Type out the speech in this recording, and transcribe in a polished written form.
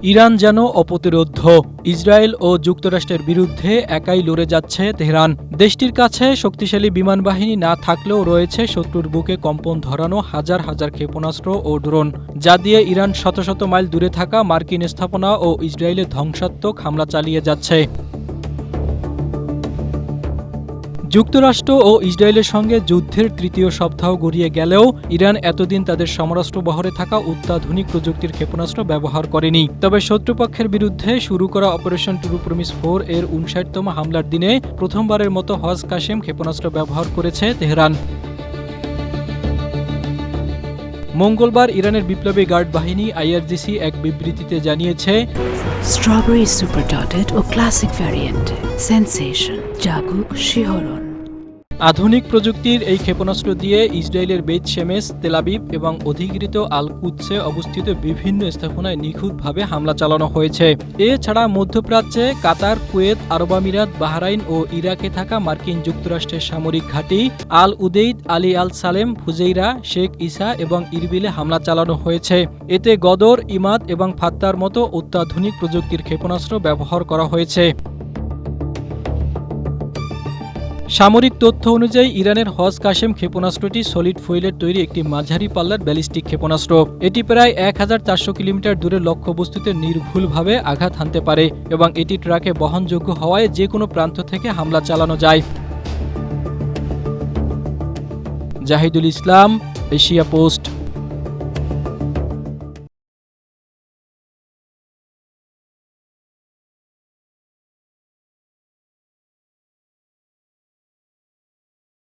Iran যেন অপ্রতিরোধ্য। Israel ও যুক্তরাষ্ট্রের বিরুদ্ধে একাই লড়ে যাচ্ছে তেহরান। দেশটির কাছে শক্তিশালী বিমানবাহিনী না থাকলেও রয়েছে শত্রুর বুকে কম্পন ধরানো হাজার হাজার ক্ষেপণাস্ত্র ও ড্রোন, যা দিয়ে ইরান শত শত মাইল দূরে থাকা মার্কিন স্থাপনা ও ইসরায়েলে ধ্বংসাত্মক হামলা চালিয়ে যাচ্ছে। যুক্তরাষ্ট্র ও ইসরায়েলের সঙ্গে যুদ্ধের তৃতীয় সপ্তাহ গড়িয়ে গেলেও ইরান এতদিন তাদের সমরাস্ত্র বহরে থাকা অত্যাধুনিক প্রযুক্তির ক্ষেপণাস্ত্র ব্যবহার করেনি। তবে শত্রুপক্ষের বিরুদ্ধে শুরু করা অপারেশন ট্রু প্রমিস 4 এর 59তম হামলার দিনে প্রথমবারের মতো হজ কাশেম ক্ষেপণাস্ত্র ব্যবহার করেছে তেহরান। মঙ্গলবার ইরানের বিপ্লবী গার্ড বাহিনী আইআরজিসি এক বিবৃতিতে জানিয়েছে, স্ট্রবেরি সুপার ডটেড ও ক্লাসিক ভ্যারিয়েন্টে সেন্সেশন জাগুক শিহরণ। আধুনিক প্রযুক্তির এই ক্ষেপণাস্ত্র দিয়ে ইসরায়েলের বেত শেমেশ, তেল আবিব এবং অধিকৃত আল কুদসে অবস্থিত বিভিন্ন স্থাপনায় নিখুঁতভাবে হামলা চালানো হয়েছে। এছাড়া মধ্যপ্রাচ্যে কাতার, কুয়েত, আরব আমিরাত, বাহরাইন ও ইরাকে থাকা মার্কিন যুক্তরাষ্ট্রের সামরিক ঘাঁটি আল উদেইদ, আলী আল সালেম, ফুজেইরা, শেখ ইসা এবং ইরবিলে হামলা চালানো হয়েছে। এতে গদর, ইমাদ এবং ফাত্তার মতো অত্যাধুনিক প্রযুক্তির ক্ষেপণাস্ত্র ব্যবহার করা হয়েছে। সামরিক তথ্য অনুযায়ী ইরানের হজ কাশেম ক্ষেপণাস্ত্রটি সলিড ফুয়েলের তৈরি একটি মাঝারি পাল্লার ব্যালিস্টিক ক্ষেপণাস্ত্র। এটি প্রায় 1400 কিলোমিটার দূরের লক্ষ্যবস্তুতে নির্ভুলভাবে আঘাত হানতে পারে এবং এটি ট্রাকে বহনযোগ্য হওয়ায় যে কোনো প্রান্ত থেকে হামলা চালানো যায়। জাহিদুল ইসলাম, এশিয়া পোস্ট।